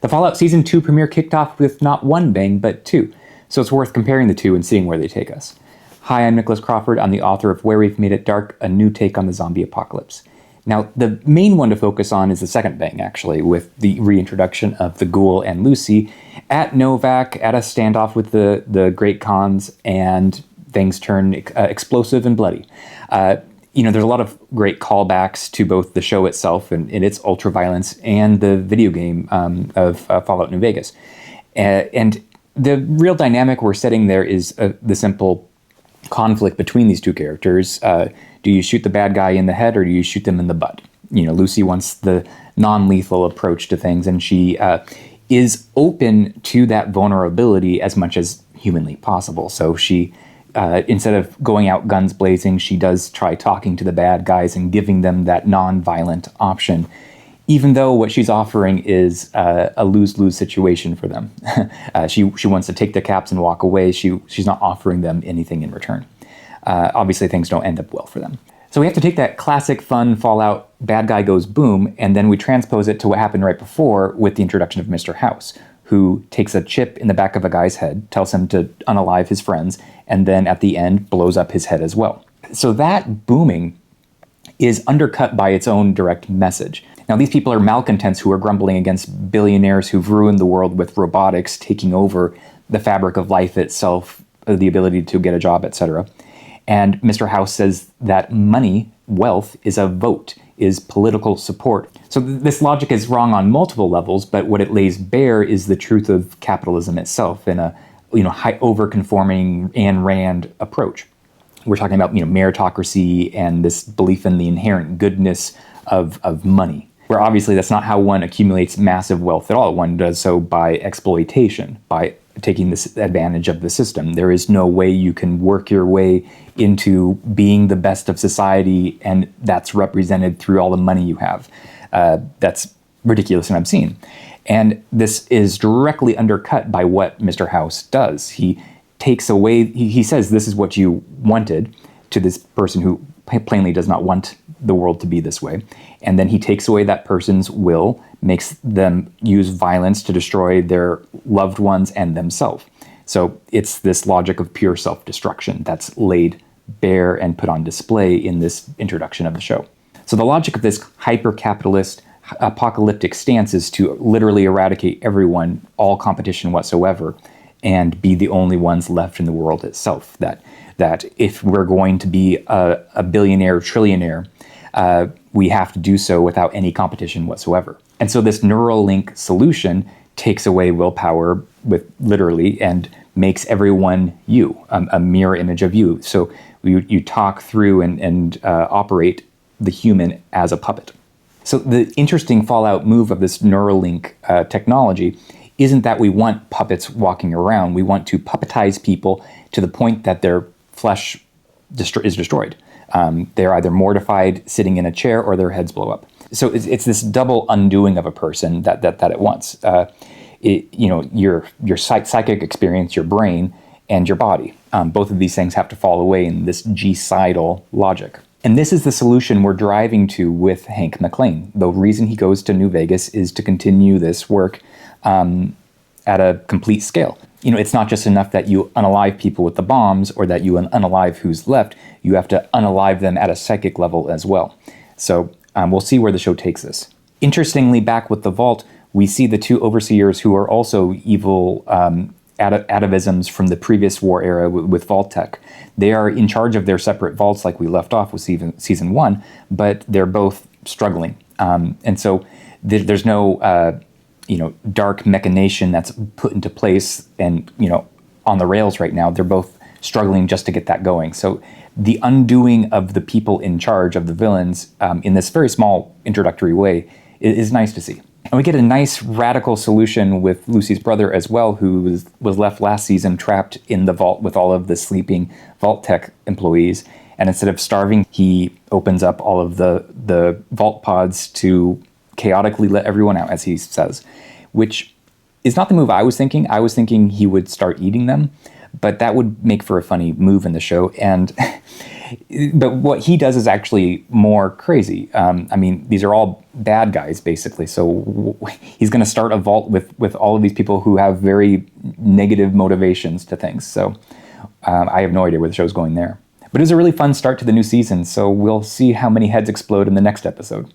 The Fallout Season 2 premiere kicked off with not one bang, but two, so it's worth comparing the two and seeing where they take us. Hi, I'm Nicholas Crawford. I'm the author of Where We've Made It Dark, a new take on the zombie apocalypse. Now, the main one to focus on is the second bang, actually, with the reintroduction of the Ghoul and Lucy at NoVac, at a standoff with the Great Khans, and things turn explosive and bloody. There's a lot of great callbacks to both the show itself and its ultra-violence and the video game of Fallout New Vegas. And the real dynamic we're setting there is the simple conflict between these two characters. Do you shoot the bad guy in the head or do you shoot them in the butt? Lucy wants the non-lethal approach to things, and she is open to that vulnerability as much as humanly possible. So she, instead of going out guns blazing, she does try talking to the bad guys and giving them that non-violent option, even though what she's offering is a lose-lose situation for them. She wants to take the caps and walk away. She's not offering them anything in return. Obviously, things don't end up well for them. So we have to take that classic fun Fallout bad guy goes boom, and then we transpose it to what happened right before with the introduction of Mr. House, who takes a chip in the back of a guy's head, tells him to unalive his friends, and then at the end blows up his head as well. So that booming is undercut by its own direct message. Now, these people are malcontents who are grumbling against billionaires who've ruined the world with robotics taking over the fabric of life itself, the ability to get a job, etc. And Mr. House says that money, wealth, is a vote, is political support. So this logic is wrong on multiple levels, but what it lays bare is the truth of capitalism itself in a high over-conforming Ayn Rand approach. We're talking about meritocracy and this belief in the inherent goodness of money, where obviously that's not how one accumulates massive wealth at all. One does so by exploitation, by taking this advantage of the system. There is no way you can work your way into being the best of society, and that's represented through all the money you have. That's ridiculous and obscene. And this is directly undercut by what Mr. House does. He takes away, he says this is what you wanted to this person who plainly does not want the world to be this way. And then he takes away that person's will, makes them use violence to destroy their loved ones and themselves. So it's this logic of pure self-destruction that's laid bare and put on display in this introduction of the show. So the logic of this hyper-capitalist apocalyptic stance is to literally eradicate everyone, all competition whatsoever, and be the only ones left in the world itself. That if we're going to be a billionaire, trillionaire, we have to do so without any competition whatsoever. And so this Neuralink solution takes away willpower with literally and makes everyone you, a mirror image of you. So you talk through and operate the human as a puppet. So the interesting Fallout move of this Neuralink technology isn't that we want puppets walking around. We want to puppetize people to the point that their flesh is destroyed. They're either mortified sitting in a chair or their heads blow up. So it's this double undoing of a person that it wants. Your psychic experience, your brain, and your body. Both of these things have to fall away in this genocidal logic. And this is the solution we're driving to with Hank McClane. The reason he goes to New Vegas is to continue this work at a complete scale. It's not just enough that you unalive people with the bombs or that you unalive who's left. You have to unalive them at a psychic level as well. So we'll see where the show takes this. Interestingly, back with the Vault, we see the two overseers who are also evil atavisms from the previous war era with Vault Tech. They are in charge of their separate vaults like we left off with season 1, but they're both struggling. And so there's no dark machination that's put into place and, on the rails right now. They're both struggling just to get that going. So the undoing of the people in charge of the villains in this very small introductory way is nice to see. And we get a nice radical solution with Lucy's brother as well, who was left last season trapped in the vault with all of the sleeping Vault Tech employees. And instead of starving, he opens up all of the vault pods to chaotically let everyone out, as he says, which is not the move I was thinking. I was thinking he would start eating them, but that would make for a funny move in the show. And But what he does is actually more crazy. I mean, these are all bad guys, basically. So he's going to start a vault with all of these people who have very negative motivations to things. So I have no idea where the show's going there. But it was a really fun start to the new season, so we'll see how many heads explode in the next episode.